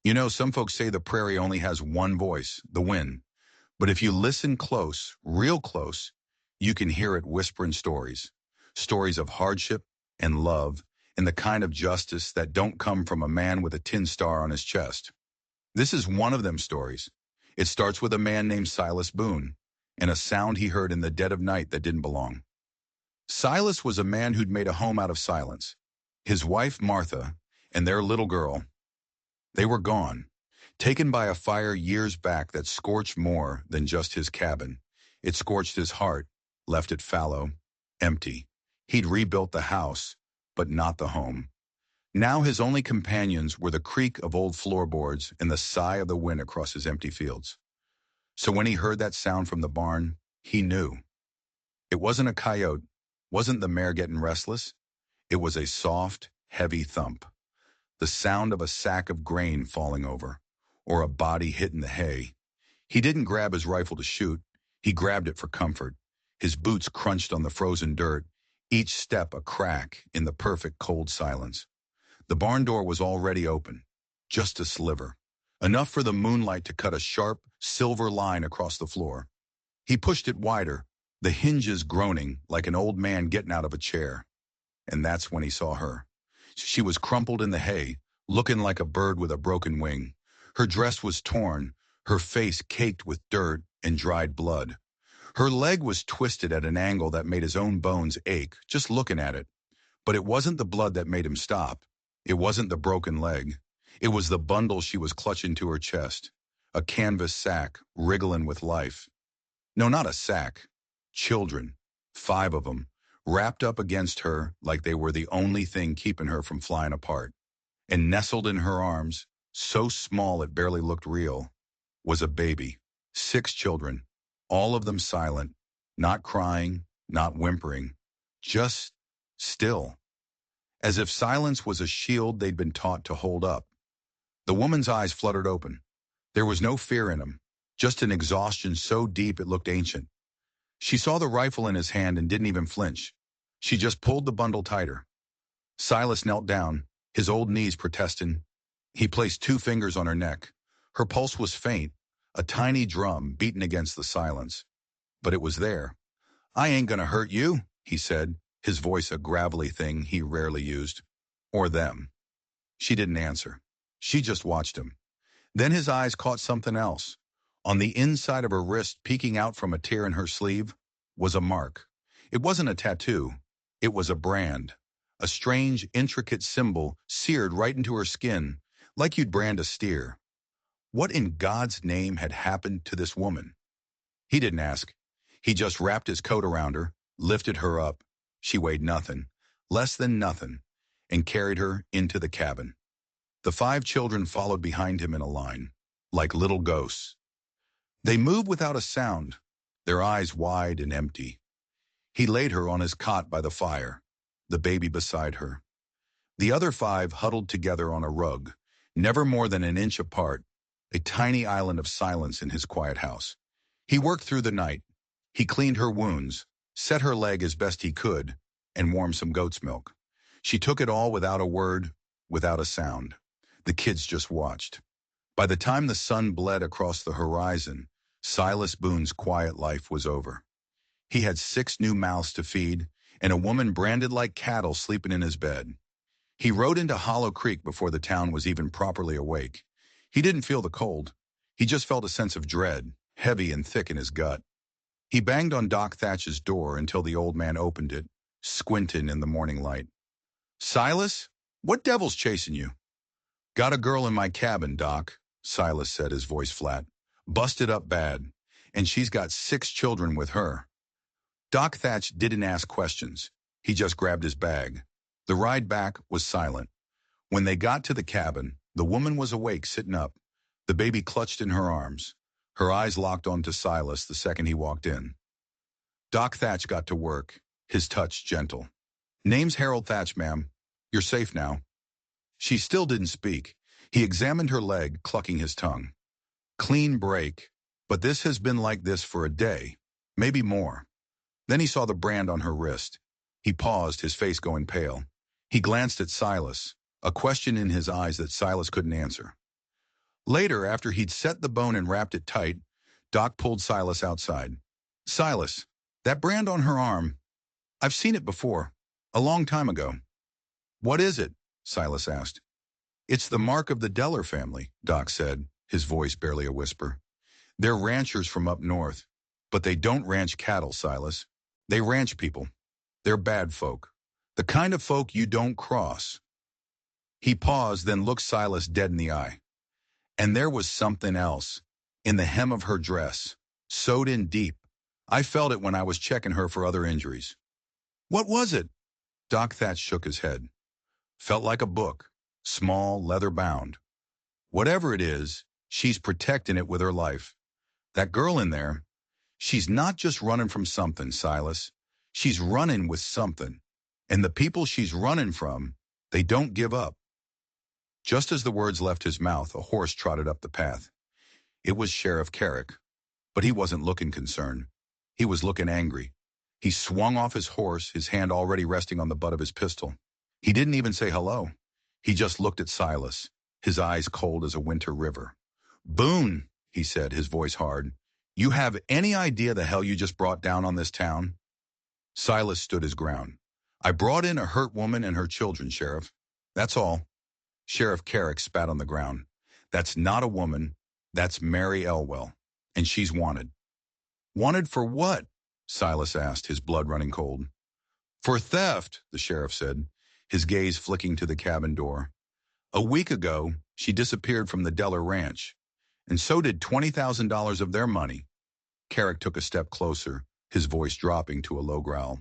You know, some folks say the prairie only has one voice, the wind. But if you listen close, real close, you can hear it whispering stories. Stories of hardship and love and the kind of justice that don't come from a man with a tin star on his chest. This is one of them stories. It starts with a man named Silas Boone and a sound he heard in the dead of night that didn't belong. Silas was a man who'd made a home out of silence. His wife, Martha, and their little girl, they were gone, taken by a fire years back that scorched more than just his cabin. It scorched his heart, left it fallow, empty. He'd rebuilt the house, but not the home. Now his only companions were the creak of old floorboards and the sigh of the wind across his empty fields. So when he heard that sound from the barn, he knew. It wasn't a coyote, wasn't the mare getting restless. It was a soft, heavy thump. The sound of a sack of grain falling over, or a body hitting the hay. He didn't grab his rifle to shoot. He grabbed it for comfort. His boots crunched on the frozen dirt, each step a crack in the perfect cold silence. The barn door was already open, just a sliver, enough for the moonlight to cut a sharp, silver line across the floor. He pushed it wider, the hinges groaning like an old man getting out of a chair. And that's when he saw her. She was crumpled in the hay, looking like a bird with a broken wing. Her dress was torn, her face caked with dirt and dried blood. Her leg was twisted at an angle that made his own bones ache, just looking at it. But it wasn't the blood that made him stop. It wasn't the broken leg. It was the bundle she was clutching to her chest. A canvas sack, wriggling with life. No, not a sack. Children. 5 of them. Wrapped up against her like they were the only thing keeping her from flying apart. And nestled in her arms, so small it barely looked real, was a baby. 6 children, all of them silent, not crying, not whimpering, just still. As if silence was a shield they'd been taught to hold up. The woman's eyes fluttered open. There was no fear in them, just an exhaustion so deep it looked ancient. She saw the rifle in his hand and didn't even flinch. She just pulled the bundle tighter. Silas knelt down, his old knees protesting. He placed 2 fingers on her neck. Her pulse was faint, a tiny drum beating against the silence. But it was there. "I ain't gonna hurt you," he said, his voice a gravelly thing he rarely used. "Or them." She didn't answer. She just watched him. Then his eyes caught something else. On the inside of her wrist, peeking out from a tear in her sleeve, was a mark. It wasn't a tattoo. It was a brand. A strange, intricate symbol seared right into her skin, like you'd brand a steer. What in God's name had happened to this woman? He didn't ask. He just wrapped his coat around her, lifted her up. She weighed nothing, less than nothing, and carried her into the cabin. The 5 children followed behind him in a line, like little ghosts. They moved without a sound, their eyes wide and empty. He laid her on his cot by the fire, the baby beside her. The other 5 huddled together on a rug, never more than an inch apart, a tiny island of silence in his quiet house. He worked through the night. He cleaned her wounds, set her leg as best he could, and warmed some goat's milk. She took it all without a word, without a sound. The kids just watched. By the time the sun bled across the horizon, Silas Boone's quiet life was over. He had 6 new mouths to feed, and a woman branded like cattle sleeping in his bed. He rode into Hollow Creek before the town was even properly awake. He didn't feel the cold. He just felt a sense of dread, heavy and thick in his gut. He banged on Doc Thatch's door until the old man opened it, squinting in the morning light. "Silas, what devil's chasing you?" "Got a girl in my cabin, Doc," Silas said, his voice flat. "Busted up bad, and she's got 6 children with her." Doc Thatch didn't ask questions. He just grabbed his bag. The ride back was silent. When they got to the cabin, the woman was awake, sitting up, the baby clutched in her arms. Her eyes locked onto Silas the second he walked in. Doc Thatch got to work, his touch gentle. "Name's Harold Thatch, ma'am. You're safe now." She still didn't speak. He examined her leg, clucking his tongue. "Clean break, but this has been like this for a day, maybe more." Then he saw the brand on her wrist. He paused, his face going pale. He glanced at Silas, a question in his eyes that Silas couldn't answer. Later, after he'd set the bone and wrapped it tight, Doc pulled Silas outside. Silas, that brand on her arm, I've seen it before, a long time ago. What is it? Silas asked. It's the mark of the Deller family, Doc said, his voice barely a whisper. They're ranchers from up north, but they don't ranch cattle, Silas. They ranch people. They're bad folk. The kind of folk you don't cross. He paused, then looked Silas dead in the eye. And there was something else, in the hem of her dress, sewed in deep. I felt it when I was checking her for other injuries. What was it? Doc Thatch shook his head. Felt like a book, small, leather-bound. Whatever it is, she's protecting it with her life. That girl in there, she's not just running from something, Silas. She's running with something. And the people she's running from, they don't give up. Just as the words left his mouth, a horse trotted up the path. It was Sheriff Carrick, but he wasn't looking concerned. He was looking angry. He swung off his horse, his hand already resting on the butt of his pistol. He didn't even say hello. He just looked at Silas, his eyes cold as a winter river. Boone, he said, his voice hard, you have any idea the hell you just brought down on this town? Silas stood his ground. I brought in a hurt woman and her children, Sheriff. That's all. Sheriff Carrick spat on the ground. That's not a woman. That's Mary Elwell. And she's wanted. Wanted for what? Silas asked, his blood running cold. For theft, the sheriff said, his gaze flicking to the cabin door. A week ago, she disappeared from the Deller Ranch, and so did $20,000 of their money. Carrick took a step closer, his voice dropping to a low growl.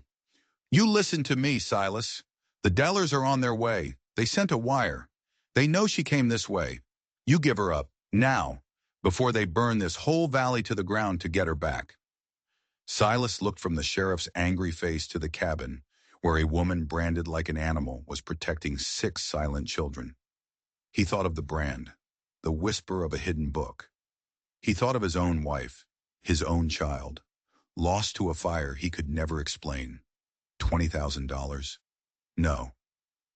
You listen to me, Silas. The Dellers are on their way. They sent a wire. They know she came this way. You give her up, now, before they burn this whole valley to the ground to get her back. Silas looked from the sheriff's angry face to the cabin, where a woman branded like an animal was protecting 6 silent children. He thought of the brand, the whisper of a hidden book. He thought of his own wife, his own child, lost to a fire he could never explain. $20,000? No,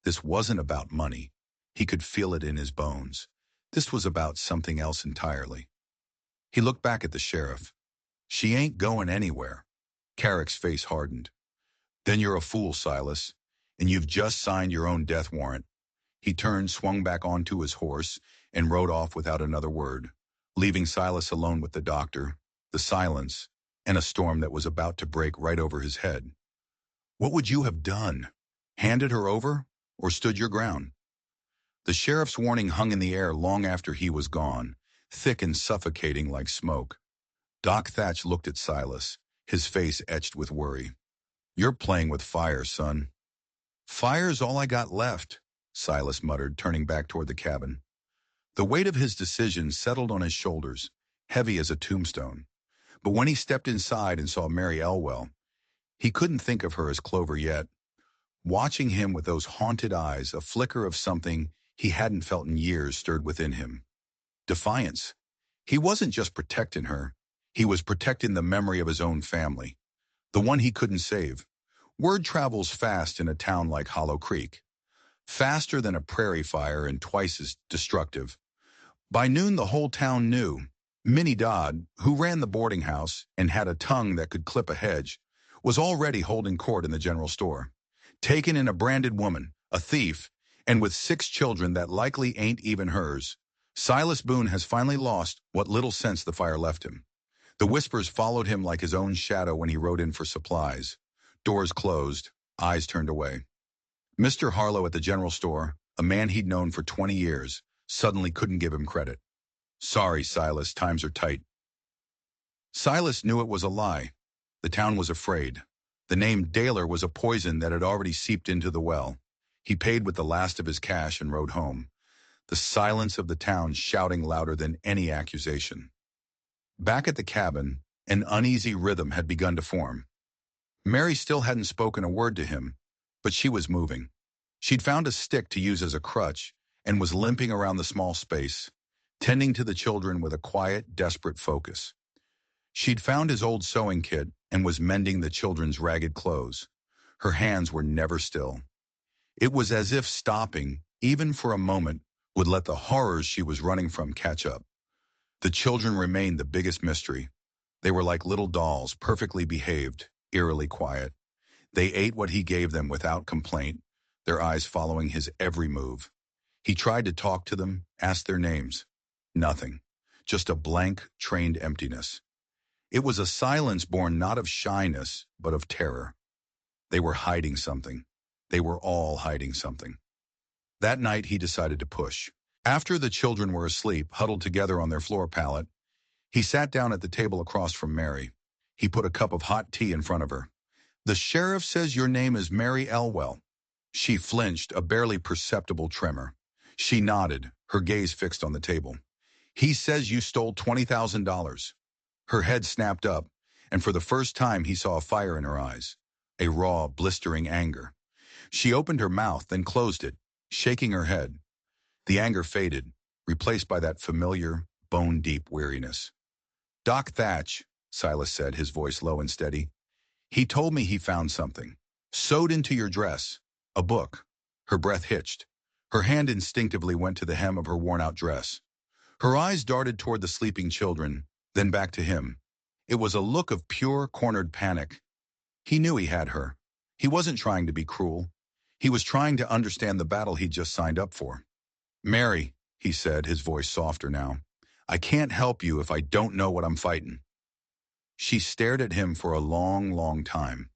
this wasn't about money. He could feel it in his bones. This was about something else entirely. He looked back at the sheriff. She ain't going anywhere. Carrick's face hardened. Then you're a fool, Silas, and you've just signed your own death warrant. He turned, swung back onto his horse, and rode off without another word, leaving Silas alone with the doctor, the silence, and a storm that was about to break right over his head. What would you have done? Handed her over, or stood your ground? The sheriff's warning hung in the air long after he was gone, thick and suffocating like smoke. Doc Thatch looked at Silas, his face etched with worry. You're playing with fire, son. Fire's all I got left, Silas muttered, turning back toward the cabin. The weight of his decision settled on his shoulders, heavy as a tombstone. But when he stepped inside and saw Mary Elwell, he couldn't think of her as Clover yet. Watching him with those haunted eyes, a flicker of something he hadn't felt in years stirred within him. Defiance. He wasn't just protecting her. He was protecting the memory of his own family, the one he couldn't save. Word travels fast in a town like Hollow Creek, faster than a prairie fire and twice as destructive. By noon, the whole town knew. Minnie Dodd, who ran the boarding house and had a tongue that could clip a hedge, was already holding court in the general store. Taken in a branded woman, a thief, and with 6 children that likely ain't even hers, Silas Boone has finally lost what little sense the fire left him. The whispers followed him like his own shadow when he rode in for supplies. Doors closed, eyes turned away. Mr. Harlow at the general store, a man he'd known for 20 years, suddenly couldn't give him credit. Sorry, Silas, times are tight. Silas knew it was a lie. The town was afraid. The name Daler was a poison that had already seeped into the well. He paid with the last of his cash and rode home, the silence of the town shouting louder than any accusation. Back at the cabin, an uneasy rhythm had begun to form. Mary still hadn't spoken a word to him, but she was moving. She'd found a stick to use as a crutch and was limping around the small space, tending to the children with a quiet, desperate focus. She'd found his old sewing kit and was mending the children's ragged clothes. Her hands were never still. It was as if stopping, even for a moment, would let the horrors she was running from catch up. The children remained the biggest mystery. They were like little dolls, perfectly behaved, eerily quiet. They ate what he gave them without complaint, their eyes following his every move. He tried to talk to them, ask their names. Nothing. Just a blank, trained emptiness. It was a silence born not of shyness, but of terror. They were hiding something. They were all hiding something. That night he decided to push. After the children were asleep, huddled together on their floor pallet, he sat down at the table across from Mary. He put a cup of hot tea in front of her. "The sheriff says your name is Mary Elwell." She flinched, a barely perceptible tremor. She nodded, her gaze fixed on the table. "He says you stole $20,000. Her head snapped up, and for the first time he saw a fire in her eyes, a raw, blistering anger. She opened her mouth, then closed it, shaking her head. The anger faded, replaced by that familiar, bone-deep weariness. "Doc Thatch," Silas said, his voice low and steady. "He told me he found something. Sewed into your dress. A book." Her breath hitched. Her hand instinctively went to the hem of her worn-out dress. Her eyes darted toward the sleeping children, then back to him. It was a look of pure, cornered panic. He knew he had her. He wasn't trying to be cruel. He was trying to understand the battle he'd just signed up for. "Mary," he said, his voice softer now, "I can't help you if I don't know what I'm fighting." She stared at him for a long, long time.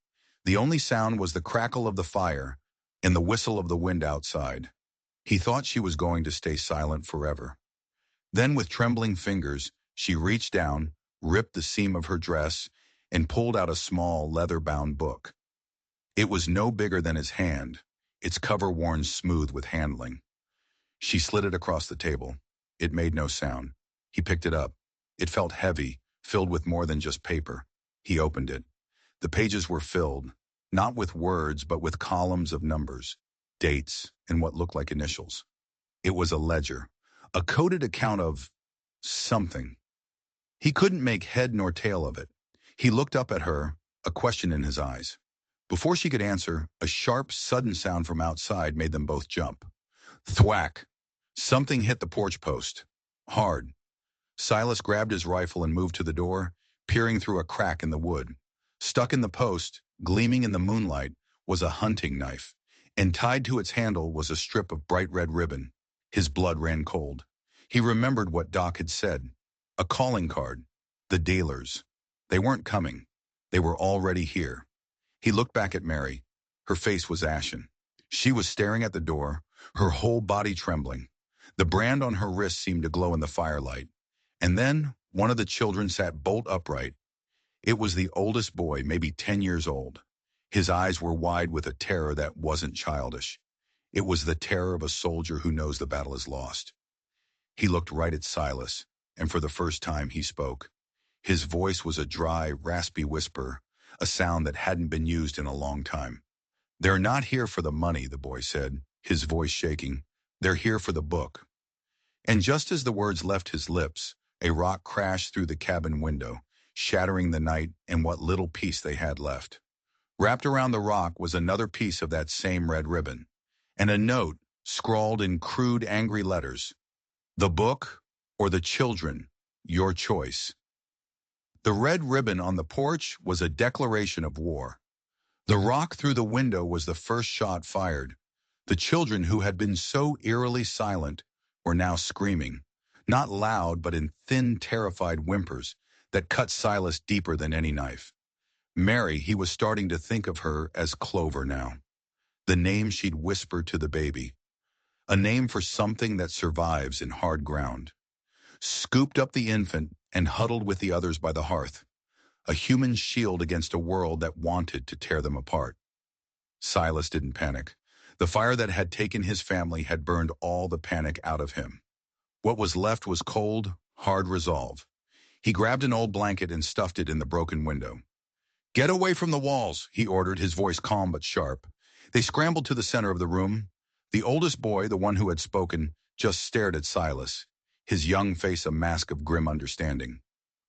The only sound was the crackle of the fire and the whistle of the wind outside. He thought she was going to stay silent forever. Then with trembling fingers, she reached down, ripped the seam of her dress, and pulled out a small, leather-bound book. It was no bigger than his hand, its cover worn smooth with handling. She slid it across the table. It made no sound. He picked it up. It felt heavy, filled with more than just paper. He opened it. The pages were filled, not with words, but with columns of numbers, dates, and what looked like initials. It was a ledger, a coded account of something. He couldn't make head nor tail of it. He looked up at her, a question in his eyes. Before she could answer, a sharp, sudden sound from outside made them both jump. Thwack! Something hit the porch post. Hard. Silas grabbed his rifle and moved to the door, peering through a crack in the wood. Stuck in the post, gleaming in the moonlight, was a hunting knife, and tied to its handle was a strip of bright red ribbon. His blood ran cold. He remembered what Doc had said. A calling card. The dealers. They weren't coming. They were already here. He looked back at Mary. Her face was ashen. She was staring at the door, her whole body trembling. The brand on her wrist seemed to glow in the firelight. And then one of the children sat bolt upright. It was the oldest boy, maybe 10 years old. His eyes were wide with a terror that wasn't childish. It was the terror of a soldier who knows the battle is lost. He looked right at Silas, and for the first time he spoke. His voice was a dry, raspy whisper, a sound that hadn't been used in a long time. "They're not here for the money," the boy said, his voice shaking. "They're here for the book." And just as the words left his lips, a rock crashed through the cabin window, shattering the night and what little peace they had left. Wrapped around the rock was another piece of that same red ribbon, and a note scrawled in crude, angry letters. "The book or the children, your choice." The red ribbon on the porch was a declaration of war. The rock through the window was the first shot fired. The children, who had been so eerily silent, were now screaming, not loud but in thin, terrified whimpers that cut Silas deeper than any knife. Mary, he was starting to think of her as Clover now, the name she'd whispered to the baby, a name for something that survives in hard ground. Scooped up the infant and huddled with the others by the hearth, a human shield against a world that wanted to tear them apart. Silas didn't panic. The fire that had taken his family had burned all the panic out of him. What was left was cold, hard resolve. He grabbed an old blanket and stuffed it in the broken window. "Get away from the walls," he ordered, his voice calm but sharp. They scrambled to the center of the room. The oldest boy, the one who had spoken, just stared at Silas, his young face a mask of grim understanding.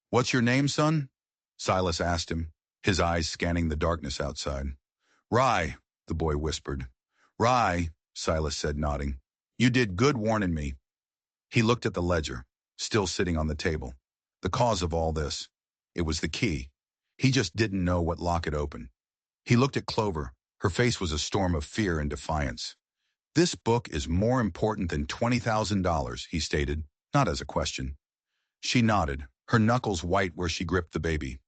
"What's your name, son?" Silas asked him, his eyes scanning the darkness outside. "Rye," the boy whispered. "Rye," Silas said, nodding. You did good warning me. He looked at the ledger, still sitting on the table. The cause of all this. It was the key. He just didn't know what lock it opened. He looked at Clover. Her face was a storm of fear and defiance. This book is more important than $20,000, he stated, not as a question. She nodded, her knuckles white where she gripped the baby.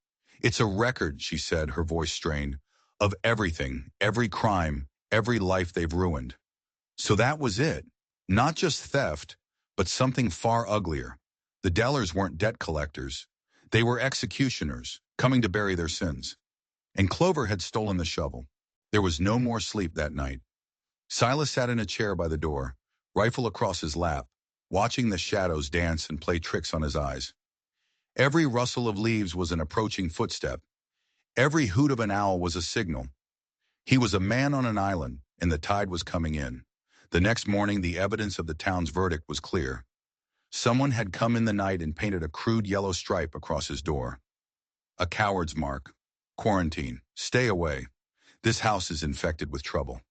It's a record, she said, her voice strained, of everything, every crime, every life they've ruined. So that was it. Not just theft, but something far uglier. The Dellers weren't debt collectors. They were executioners, coming to bury their sins. And Clover had stolen the shovel. There was no more sleep that night. Silas sat in a chair by the door, rifle across his lap, watching the shadows dance and play tricks on his eyes. Every rustle of leaves was an approaching footstep. Every hoot of an owl was a signal. He was a man on an island, and the tide was coming in. The next morning, the evidence of the town's verdict was clear. Someone had come in the night and painted a crude yellow stripe across his door. A coward's mark. Quarantine. Stay away. This house is infected with trouble.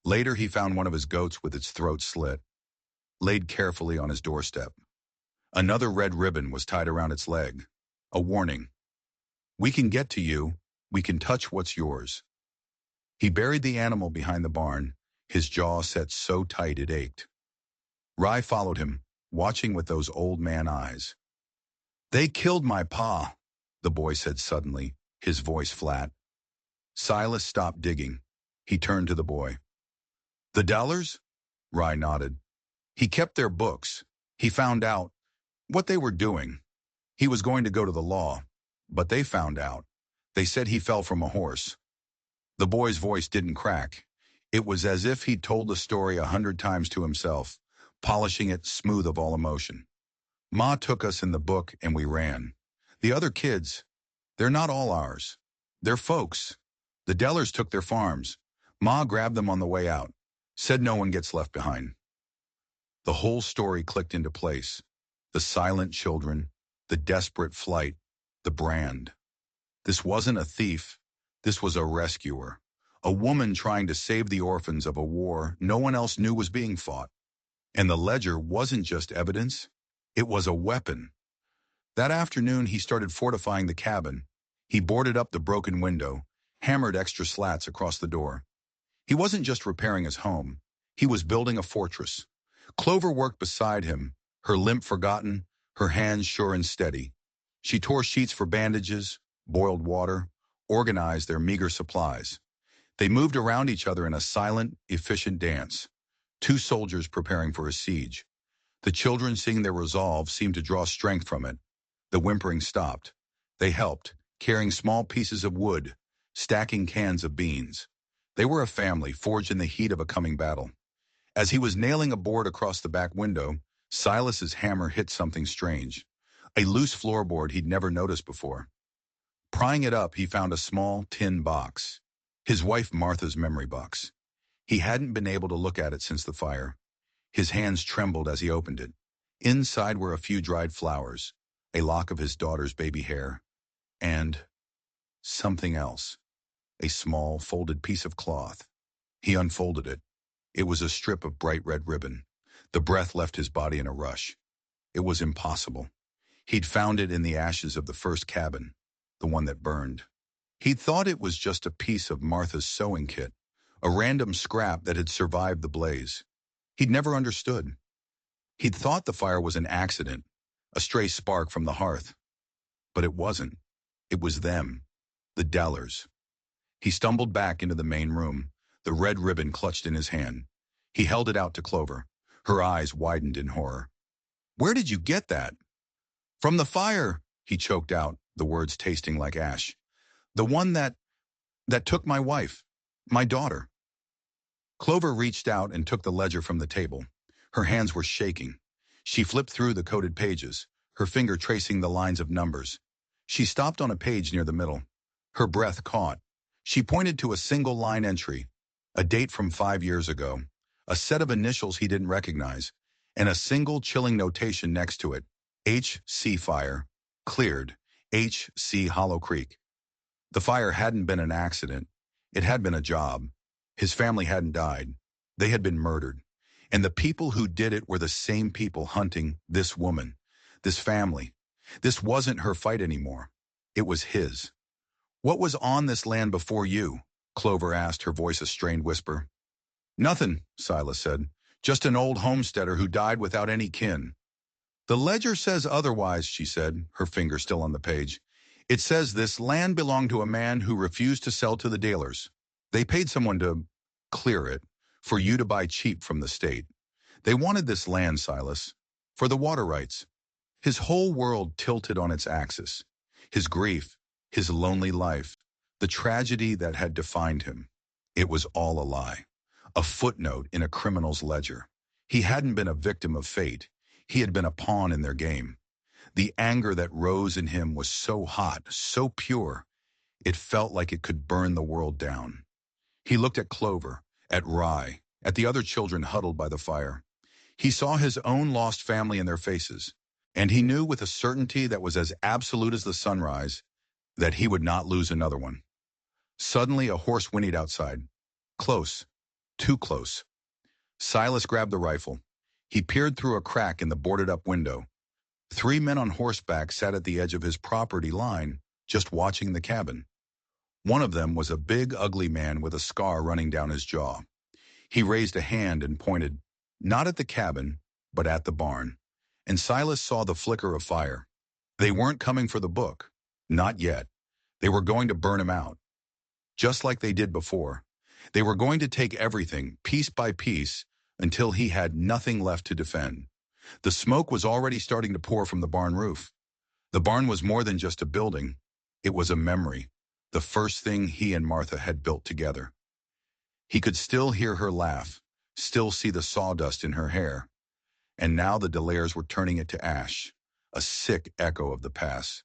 Later, he found one of his goats with its throat slit, laid carefully on his doorstep. Another red ribbon was tied around its leg. A warning. We can get to you. We can touch what's yours. He buried the animal behind the barn, his jaw set so tight it ached. Rye followed him, watching with those old man eyes. They killed my pa, the boy said suddenly, his voice flat. Silas stopped digging. He turned to the boy. The Dellers? Rye nodded. He kept their books. He found out what they were doing. He was going to go to the law, but they found out. They said he fell from a horse. The boy's voice didn't crack. It was as if he'd told the story 100 times to himself, polishing it smooth of all emotion. Ma took us in the book and we ran. The other kids, they're not all ours. They're folks. The Dellers took their farms. Ma grabbed them on the way out. Said no one gets left behind. The whole story clicked into place. The silent children, the desperate flight, the brand. This wasn't a thief. This was a rescuer. A woman trying to save the orphans of a war no one else knew was being fought. And the ledger wasn't just evidence. It was a weapon. That afternoon, he started fortifying the cabin. He boarded up the broken window, hammered extra slats across the door. He wasn't just repairing his home. He was building a fortress. Clover worked beside him, her limp forgotten, her hands sure and steady. She tore sheets for bandages, boiled water, organized their meager supplies. They moved around each other in a silent, efficient dance. Two soldiers preparing for a siege. The children, seeing their resolve, seemed to draw strength from it. The whimpering stopped. They helped, carrying small pieces of wood, stacking cans of beans. They were a family forged in the heat of a coming battle. As he was nailing a board across the back window, Silas's hammer hit something strange. A loose floorboard he'd never noticed before. Prying it up, he found a small tin box. His wife Martha's memory box. He hadn't been able to look at it since the fire. His hands trembled as he opened it. Inside were a few dried flowers, a lock of his daughter's baby hair, and something else. A small, folded piece of cloth. He unfolded it. It was a strip of bright red ribbon. The breath left his body in a rush. It was impossible. He'd found it in the ashes of the first cabin, the one that burned. He'd thought it was just a piece of Martha's sewing kit, a random scrap that had survived the blaze. He'd never understood. He'd thought the fire was an accident, a stray spark from the hearth. But it wasn't. It was them, the Dellers. He stumbled back into the main room, the red ribbon clutched in his hand. He held it out to Clover. Her eyes widened in horror. Where did you get that? From the fire, he choked out, the words tasting like ash. The one that took my wife, my daughter. Clover reached out and took the ledger from the table. Her hands were shaking. She flipped through the coded pages, her finger tracing the lines of numbers. She stopped on a page near the middle. Her breath caught. She pointed to a single line entry, a date from 5 years ago, a set of initials he didn't recognize, and a single chilling notation next to it. H.C. Fire. Cleared. H.C. Hollow Creek. The fire hadn't been an accident. It had been a job. His family hadn't died. They had been murdered. And the people who did it were the same people hunting this woman, this family. This wasn't her fight anymore. It was his. "What was on this land before you?" Clover asked, her voice a strained whisper. "Nothing," Silas said. "Just an old homesteader who died without any kin." "The ledger says otherwise," she said, her finger still on the page. "It says this land belonged to a man who refused to sell to the dealers. They paid someone to clear it for you to buy cheap from the state. They wanted this land, Silas, for the water rights." His whole world tilted on its axis. His grief, his lonely life, the tragedy that had defined him. It was all a lie. A footnote in a criminal's ledger. He hadn't been a victim of fate. He had been a pawn in their game. The anger that rose in him was so hot, so pure, it felt like it could burn the world down. He looked at Clover, at Rye, at the other children huddled by the fire. He saw his own lost family in their faces, and he knew with a certainty that was as absolute as the sunrise that he would not lose another one. Suddenly, a horse whinnied outside. Close. Too close. Silas grabbed the rifle. He peered through a crack in the boarded-up window. 3 men on horseback sat at the edge of his property line, just watching the cabin. One of them was a big, ugly man with a scar running down his jaw. He raised a hand and pointed, not at the cabin, but at the barn. And Silas saw the flicker of fire. They weren't coming for the book. Not yet. They were going to burn him out. Just like they did before. They were going to take everything, piece by piece, until he had nothing left to defend. The smoke was already starting to pour from the barn roof. The barn was more than just a building. It was a memory, the first thing he and Martha had built together. He could still hear her laugh, still see the sawdust in her hair. And now the Delaires were turning it to ash, a sick echo of the past.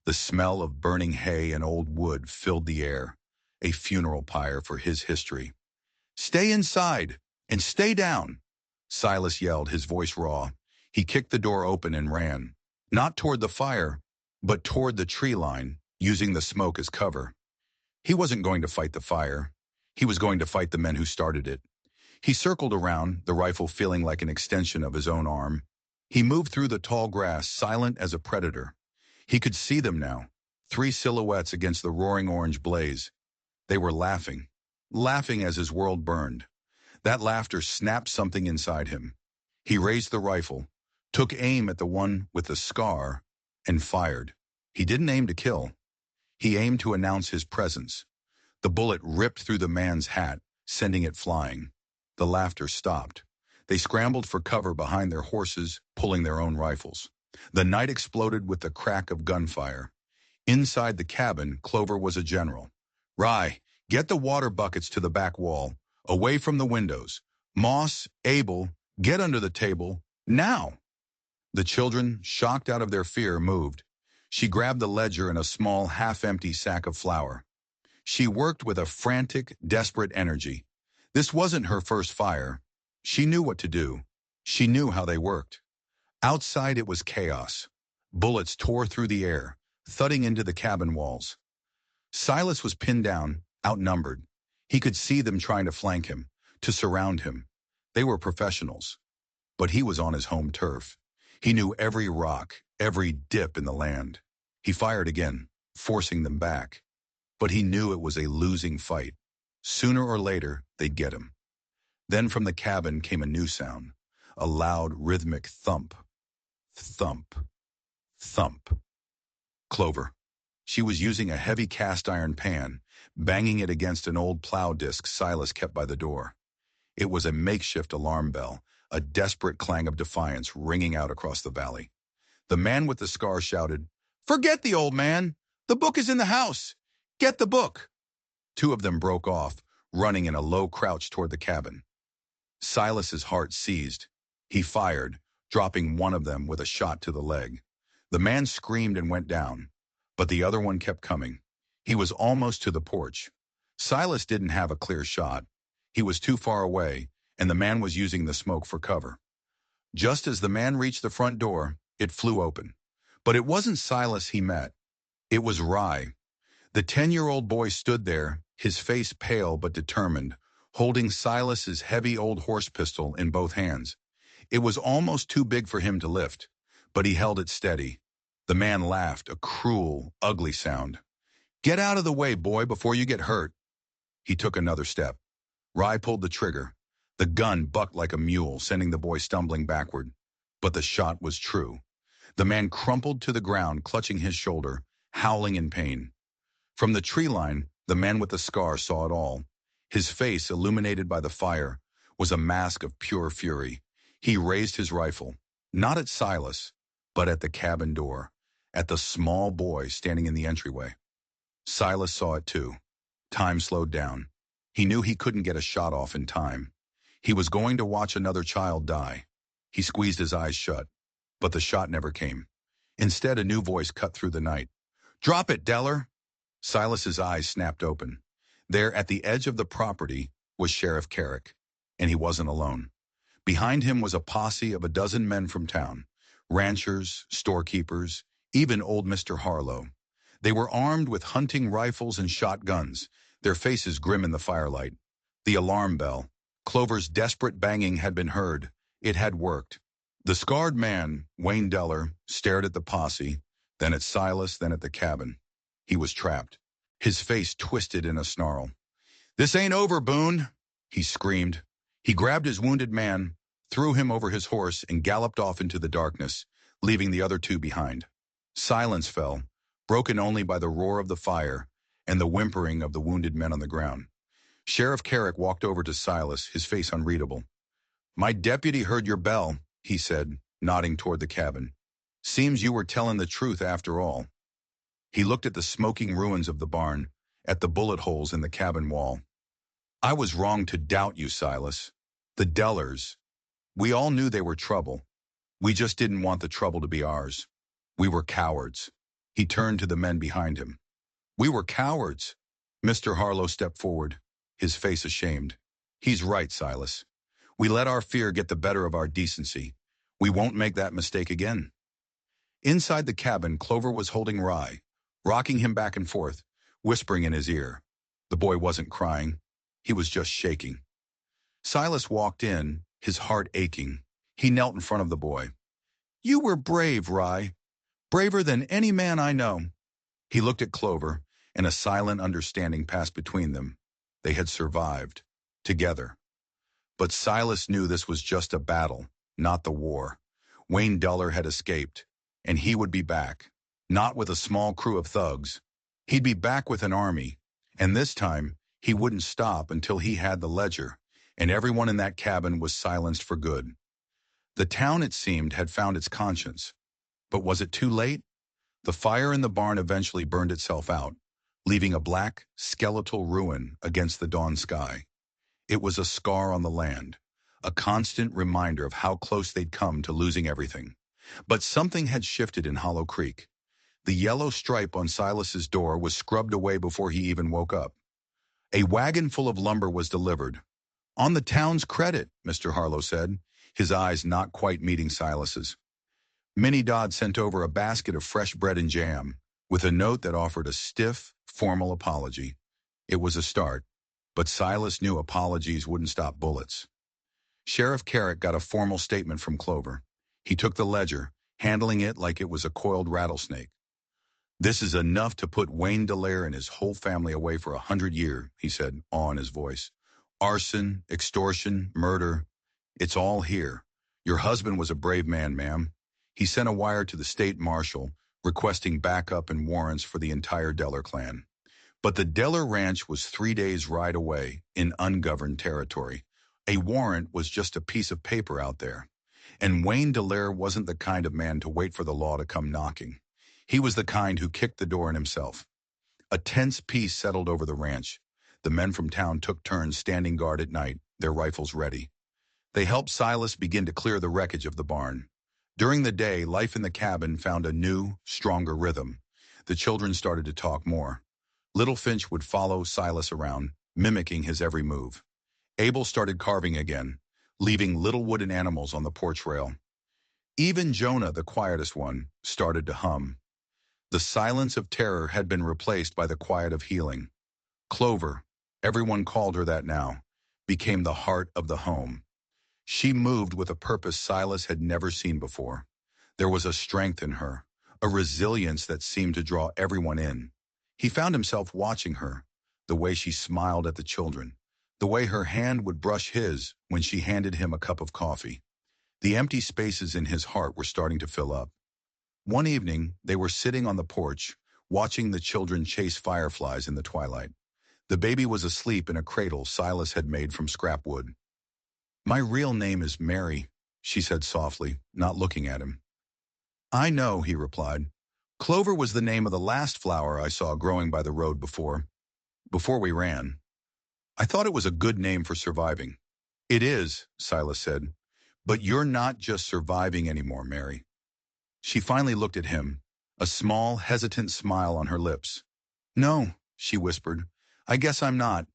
The smell of burning hay and old wood filled the air, a funeral pyre for his history. "Stay inside and stay down," Silas yelled, his voice raw. He kicked the door open and ran, not toward the fire, but toward the tree line, using the smoke as cover. He wasn't going to fight the fire. He was going to fight the men who started it. He circled around, the rifle feeling like an extension of his own arm. He moved through the tall grass, silent as a predator. He could see them now, 3 silhouettes against the roaring orange blaze. They were laughing, laughing as his world burned. That laughter snapped something inside him. He raised the rifle, took aim at the one with the scar, and fired. He didn't aim to kill. He aimed to announce his presence. The bullet ripped through the man's hat, sending it flying. The laughter stopped. They scrambled for cover behind their horses, pulling their own rifles. The night exploded with the crack of gunfire. Inside the cabin, Clover was a general. "Rye, get the water buckets to the back wall, away from the windows. Moss, Abel, get under the table, now!" The children, shocked out of their fear, moved. She grabbed the ledger and a small, half-empty sack of flour. She worked with a frantic, desperate energy. This wasn't her first fire. She knew what to do. She knew how they worked. Outside it was chaos. Bullets tore through the air, thudding into the cabin walls. Silas was pinned down, outnumbered. He could see them trying to flank him, to surround him. They were professionals. But he was on his home turf. He knew every rock, every dip in the land. He fired again, forcing them back. But he knew it was a losing fight. Sooner or later, they'd get him. Then from the cabin came a new sound, a loud, rhythmic thump. Thump. Thump. Clover. She was using a heavy cast-iron pan, banging it against an old plow disc Silas kept by the door. It was a makeshift alarm bell, a desperate clang of defiance ringing out across the valley. The man with the scar shouted, "Forget the old man! The book is in the house! Get the book!" 2 of them broke off, running in a low crouch toward the cabin. Silas's heart seized. He fired, dropping one of them with a shot to the leg. The man screamed and went down, but the other one kept coming. He was almost to the porch. Silas didn't have a clear shot. He was too far away, and the man was using the smoke for cover. Just as the man reached the front door, it flew open. But it wasn't Silas he met. It was Rye. The 10-year-old boy stood there, his face pale but determined, holding Silas's heavy old horse pistol in both hands. It was almost too big for him to lift, but he held it steady. The man laughed, a cruel, ugly sound. "Get out of the way, boy, before you get hurt." He took another step. Rye pulled the trigger. The gun bucked like a mule, sending the boy stumbling backward. But the shot was true. The man crumpled to the ground, clutching his shoulder, howling in pain. From the tree line, the man with the scar saw it all. His face, illuminated by the fire, was a mask of pure fury. He raised his rifle, not at Silas, but at the cabin door, at the small boy standing in the entryway. Silas saw it too. Time slowed down. He knew he couldn't get a shot off in time. He was going to watch another child die. He squeezed his eyes shut, but the shot never came. Instead, a new voice cut through the night. "Drop it, Deller!" Silas's eyes snapped open. There, at the edge of the property, was Sheriff Carrick, and he wasn't alone. Behind him was a posse of a dozen men from town, ranchers, storekeepers, even old Mr. Harlow. They were armed with hunting rifles and shotguns, their faces grim in the firelight. The alarm bell. Clover's desperate banging had been heard. It had worked. The scarred man, Wayne Deller, stared at the posse, then at Silas, then at the cabin. He was trapped. His face twisted in a snarl. "This ain't over, Boone," he screamed. He grabbed his wounded man, threw him over his horse, and galloped off into the darkness, leaving the other two behind. Silence fell, broken only by the roar of the fire and the whimpering of the wounded men on the ground. Sheriff Carrick walked over to Silas, his face unreadable. "My deputy heard your bell," he said, nodding toward the cabin. "Seems you were telling the truth after all." He looked at the smoking ruins of the barn, at the bullet holes in the cabin wall. "I was wrong to doubt you, Silas. The Dellers, we all knew they were trouble. We just didn't want the trouble to be ours. We were cowards." He turned to the men behind him. "We were cowards." Mr. Harlow stepped forward, his face ashamed. "He's right, Silas. We let our fear get the better of our decency. We won't make that mistake again." Inside the cabin, Clover was holding Rye, rocking him back and forth, whispering in his ear. The boy wasn't crying. He was just shaking. Silas walked in, his heart aching. He knelt in front of the boy. "You were brave, Rye. Braver than any man I know." He looked at Clover, and a silent understanding passed between them. They had survived, together. But Silas knew this was just a battle, not the war. Wayne Deller had escaped, and he would be back, not with a small crew of thugs. He'd be back with an army, and this time he wouldn't stop until he had the ledger, and everyone in that cabin was silenced for good. The town, it seemed, had found its conscience. But was it too late? The fire in the barn eventually burned itself out, leaving a black, skeletal ruin against the dawn sky. It was a scar on the land, a constant reminder of how close they'd come to losing everything. But something had shifted in Hollow Creek. The yellow stripe on Silas's door was scrubbed away before he even woke up. A wagon full of lumber was delivered. "On the town's credit," Mr. Harlow said, his eyes not quite meeting Silas's. Minnie Dodd sent over a basket of fresh bread and jam, with a note that offered a stiff, formal apology. It was a start, but Silas knew apologies wouldn't stop bullets. Sheriff Carrick got a formal statement from Clover. He took the ledger, handling it like it was a coiled rattlesnake. "This is enough to put Wayne Deller and his whole family away for 100 years, he said, awe in his voice. "Arson, extortion, murder, it's all here. Your husband was a brave man, ma'am." He sent a wire to the state marshal, requesting backup and warrants for the entire Deller clan. But the Deller ranch was 3 days' ride away, in ungoverned territory. A warrant was just a piece of paper out there. And Wayne Deller wasn't the kind of man to wait for the law to come knocking. He was the kind who kicked the door in himself. A tense peace settled over the ranch. The men from town took turns standing guard at night, their rifles ready. They helped Silas begin to clear the wreckage of the barn. During the day, life in the cabin found a new, stronger rhythm. The children started to talk more. Little Finch would follow Silas around, mimicking his every move. Abel started carving again, leaving little wooden animals on the porch rail. Even Jonah, the quietest one, started to hum. The silence of terror had been replaced by the quiet of healing. Clover, everyone called her that now, became the heart of the home. She moved with a purpose Silas had never seen before. There was a strength in her, a resilience that seemed to draw everyone in. He found himself watching her, the way she smiled at the children, the way her hand would brush his when she handed him a cup of coffee. The empty spaces in his heart were starting to fill up. One evening, they were sitting on the porch, watching the children chase fireflies in the twilight. The baby was asleep in a cradle Silas had made from scrap wood. "My real name is Mary," she said softly, not looking at him. "I know," he replied. "Clover was the name of the last flower I saw growing by the road before we ran. I thought it was a good name for surviving." "It is," Silas said. "But you're not just surviving anymore, Mary." She finally looked at him, a small, hesitant smile on her lips. "No," she whispered. "I guess I'm not."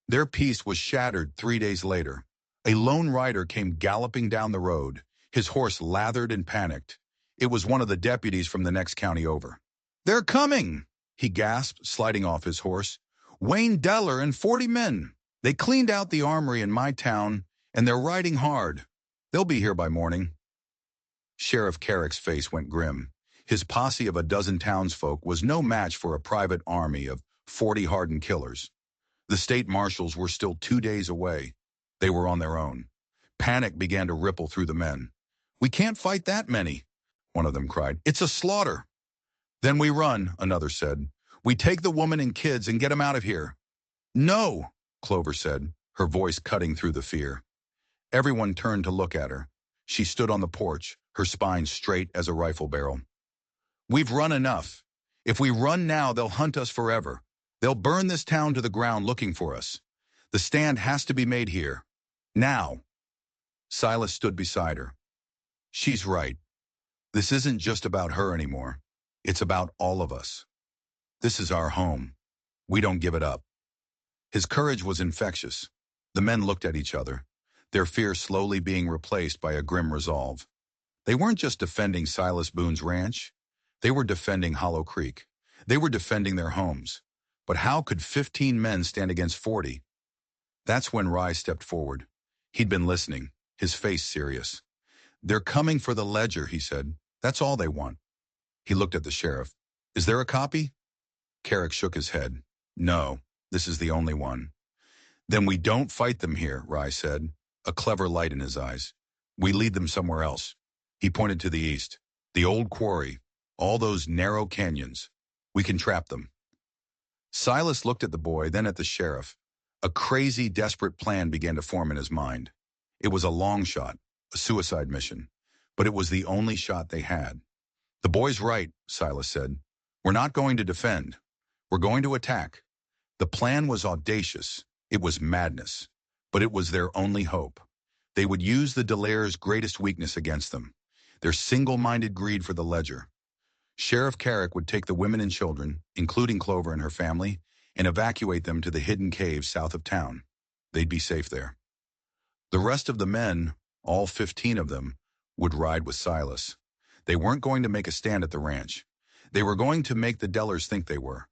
Their peace was shattered 3 days later. A lone rider came galloping down the road, his horse lathered and panicked. It was one of the deputies from the next county over. "They're coming!" he gasped, sliding off his horse. "Wayne Deller and 40 men. They cleaned out the armory in my town, and they're riding hard. They'll be here by morning." Sheriff Carrick's face went grim. His posse of a dozen townsfolk was no match for a private army of 40 hardened killers. The state marshals were still 2 days away. They were on their own. Panic began to ripple through the men. "We can't fight that many," one of them cried. "It's a slaughter." "Then we run," another said. "We take the woman and kids and get them out of here." "No," Clover said, her voice cutting through the fear. Everyone turned to look at her. She stood on the porch, her spine straight as a rifle barrel. "We've run enough. If we run now, they'll hunt us forever. They'll burn this town to the ground looking for us. The stand has to be made here. Now." Silas stood beside her. "She's right. This isn't just about her anymore. It's about all of us. This is our home. We don't give it up." His courage was infectious. The men looked at each other, their fear slowly being replaced by a grim resolve. They weren't just defending Silas Boone's ranch. They were defending Hollow Creek. They were defending their homes. But how could 15 men stand against 40? That's when Rye stepped forward. He'd been listening, his face serious. "They're coming for the ledger," he said. "That's all they want." He looked at the sheriff. "Is there a copy?" Carrick shook his head. "No, this is the only one." "Then we don't fight them here," Rye said, a clever light in his eyes. "We lead them somewhere else." He pointed to the east. "The old quarry, all those narrow canyons. We can trap them." Silas looked at the boy, then at the sheriff. A crazy, desperate plan began to form in his mind. It was a long shot, a suicide mission, but it was the only shot they had. "The boy's right," Silas said. "We're not going to defend. We're going to attack." The plan was audacious. It was madness. But it was their only hope. They would use the Delaire's greatest weakness against them, their single-minded greed for the ledger. Sheriff Carrick would take the women and children, including Clover and her family, and evacuate them to the hidden caves south of town. They'd be safe there. The rest of the men, all 15 of them, would ride with Silas. They weren't going to make a stand at the ranch. They were going to make the Dellers think they were.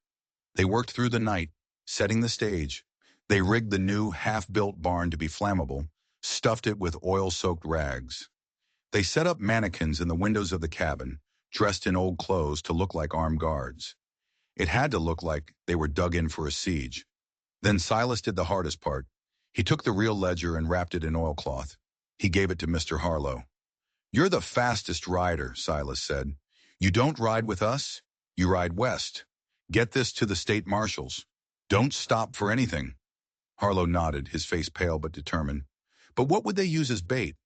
They worked through the night, setting the stage. They rigged the new, half-built barn to be flammable, stuffed it with oil-soaked rags. They set up mannequins in the windows of the cabin, dressed in old clothes to look like armed guards. It had to look like they were dug in for a siege. Then Silas did the hardest part. He took the real ledger and wrapped it in oilcloth. He gave it to Mr. Harlow. "You're the fastest rider," Silas said. "You don't ride with us, you ride west. Get this to the state marshals. Don't stop for anything." Harlow nodded, his face pale but determined. "But what would they use as bait?"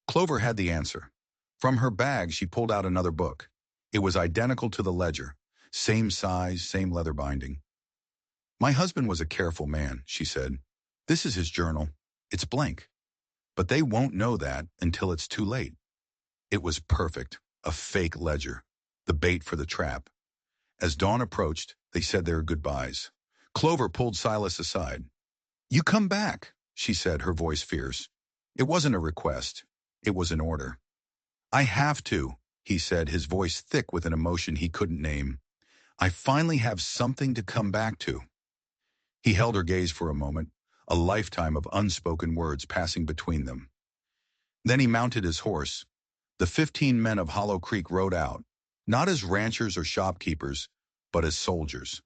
Clover had the answer. From her bag, she pulled out another book. It was identical to the ledger. Same size, same leather binding. "My husband was a careful man," she said. "This is his journal. It's blank. But they won't know that until it's too late." It was perfect. A fake ledger. The bait for the trap. As dawn approached, they said their goodbyes. Clover pulled Silas aside. "You come back," she said, her voice fierce. It wasn't a request. It was an order. "I have to," he said, his voice thick with an emotion he couldn't name. "I finally have something to come back to." He held her gaze for a moment, a lifetime of unspoken words passing between them. Then he mounted his horse. The 15 men of Hollow Creek rode out, not as ranchers or shopkeepers, but as soldiers.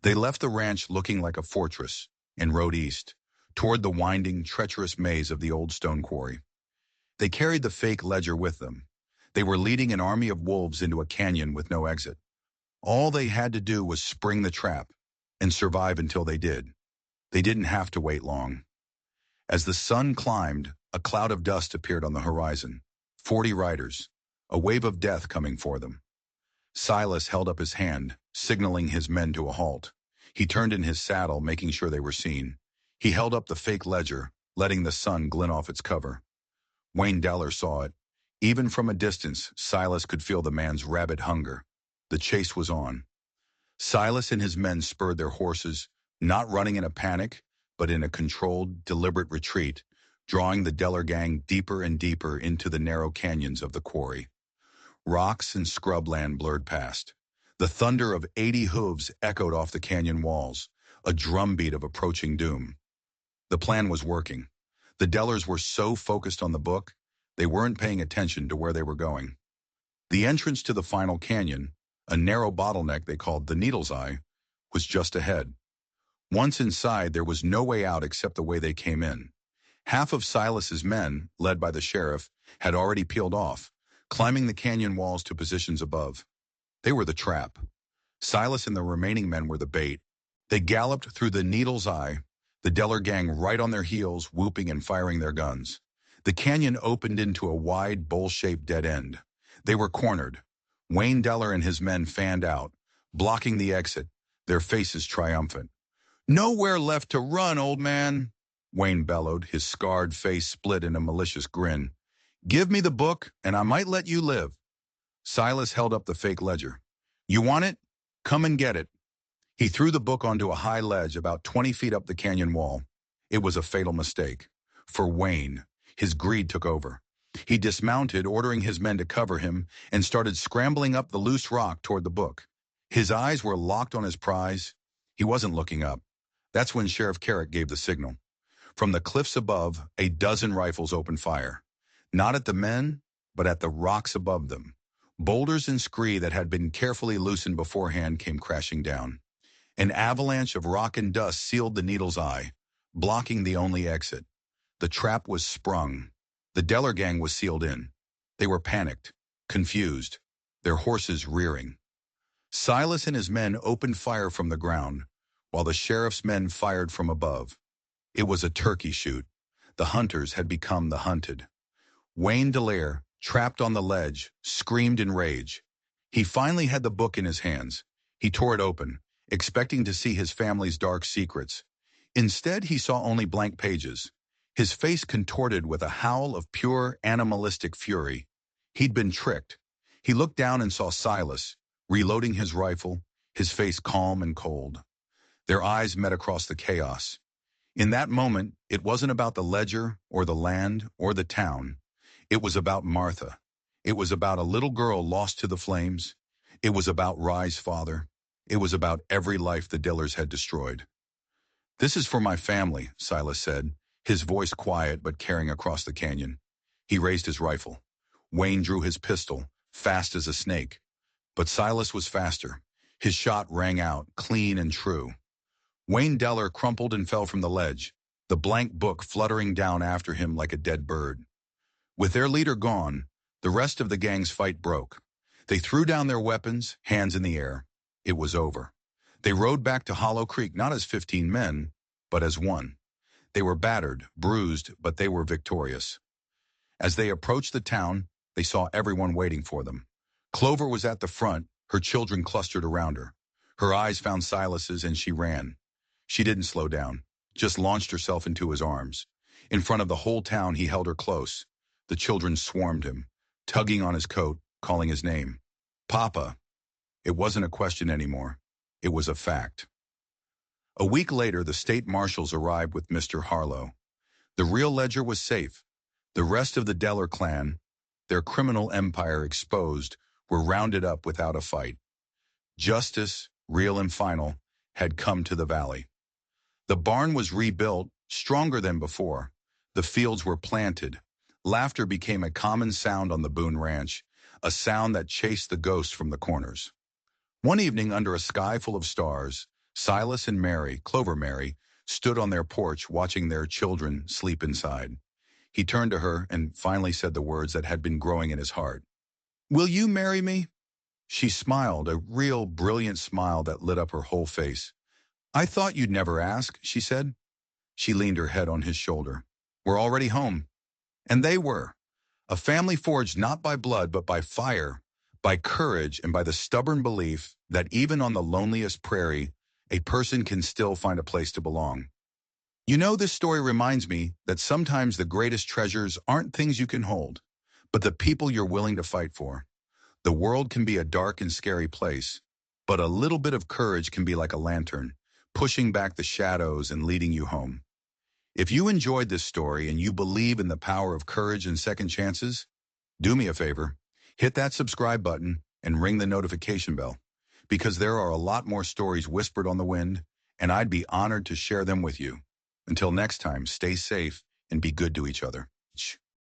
They left the ranch looking like a fortress and rode east, toward the winding, treacherous maze of the old stone quarry. They carried the fake ledger with them. They were leading an army of wolves into a canyon with no exit. All they had to do was spring the trap and survive until they did. They didn't have to wait long. As the sun climbed, a cloud of dust appeared on the horizon. 40 riders, a wave of death coming for them. Silas held up his hand, signaling his men to a halt. He turned in his saddle, making sure they were seen. He held up the fake ledger, letting the sun glint off its cover. Wayne Deller saw it. Even from a distance, Silas could feel the man's rabid hunger. The chase was on. Silas and his men spurred their horses, not running in a panic, but in a controlled, deliberate retreat, drawing the Deller gang deeper and deeper into the narrow canyons of the quarry. Rocks and scrubland blurred past. The thunder of 80 hooves echoed off the canyon walls, a drumbeat of approaching doom. The plan was working. The Dellers were so focused on the book, they weren't paying attention to where they were going. The entrance to the final canyon, a narrow bottleneck they called the Needle's Eye, was just ahead. Once inside, there was no way out except the way they came in. Half of Silas's men, led by the sheriff, had already peeled off, climbing the canyon walls to positions above. They were the trap. Silas and the remaining men were the bait. They galloped through the Needle's Eye, the Deller gang right on their heels, whooping and firing their guns. The canyon opened into a wide, bowl-shaped dead end. They were cornered. Wayne Deller and his men fanned out, blocking the exit, their faces triumphant. "Nowhere left to run, old man," Wayne bellowed, his scarred face split in a malicious grin. "Give me the book, and I might let you live." Silas held up the fake ledger. "You want it? Come and get it." He threw the book onto a high ledge about 20 feet up the canyon wall. It was a fatal mistake. For Wayne, his greed took over. He dismounted, ordering his men to cover him, and started scrambling up the loose rock toward the book. His eyes were locked on his prize. He wasn't looking up. That's when Sheriff Carrick gave the signal. From the cliffs above, a dozen rifles opened fire. Not at the men, but at the rocks above them. Boulders and scree that had been carefully loosened beforehand came crashing down. An avalanche of rock and dust sealed the Needle's Eye, blocking the only exit. The trap was sprung. The Deller gang was sealed in. They were panicked, confused, their horses rearing. Silas and his men opened fire from the ground, while the sheriff's men fired from above. It was a turkey shoot. The hunters had become the hunted. Wayne Deller, trapped on the ledge, screamed in rage. He finally had the book in his hands. He tore it open, expecting to see his family's dark secrets. Instead, he saw only blank pages. His face contorted with a howl of pure animalistic fury. He'd been tricked. He looked down and saw Silas, reloading his rifle, his face calm and cold. Their eyes met across the chaos. In that moment, it wasn't about the ledger or the land or the town. It was about Martha. It was about a little girl lost to the flames. It was about Rye's father. It was about every life the Dillers had destroyed. "This is for my family," Silas said, his voice quiet but carrying across the canyon. He raised his rifle. Wayne drew his pistol, fast as a snake. But Silas was faster. His shot rang out, clean and true. Wayne Deller crumpled and fell from the ledge, the blank book fluttering down after him like a dead bird. With their leader gone, the rest of the gang's fight broke. They threw down their weapons, hands in the air. It was over. They rode back to Hollow Creek not as 15 men, but as one. They were battered, bruised, but they were victorious. As they approached the town, they saw everyone waiting for them. Clover was at the front, her children clustered around her. Her eyes found Silas's and she ran. She didn't slow down, just launched herself into his arms. In front of the whole town, he held her close. The children swarmed him, tugging on his coat, calling his name. "Papa." It wasn't a question anymore. It was a fact. A week later, the state marshals arrived with Mr. Harlow. The real ledger was safe. The rest of the Deller clan, their criminal empire exposed, were rounded up without a fight. Justice, real and final, had come to the valley. The barn was rebuilt, stronger than before. The fields were planted. Laughter became a common sound on the Boone Ranch, a sound that chased the ghosts from the corners. One evening, under a sky full of stars, Silas and Mary, Clover Mary, stood on their porch watching their children sleep inside. He turned to her and finally said the words that had been growing in his heart. "Will you marry me?" She smiled, a real brilliant smile that lit up her whole face. "I thought you'd never ask," she said. She leaned her head on his shoulder. "We're already home." And they were. A family forged not by blood but by fire, by courage, and by the stubborn belief that even on the loneliest prairie, a person can still find a place to belong. You know, this story reminds me that sometimes the greatest treasures aren't things you can hold, but the people you're willing to fight for. The world can be a dark and scary place, but a little bit of courage can be like a lantern, pushing back the shadows and leading you home. If you enjoyed this story and you believe in the power of courage and second chances, do me a favor, hit that subscribe button and ring the notification bell, because there are a lot more stories whispered on the wind, and I'd be honored to share them with you. Until next time, stay safe and be good to each other.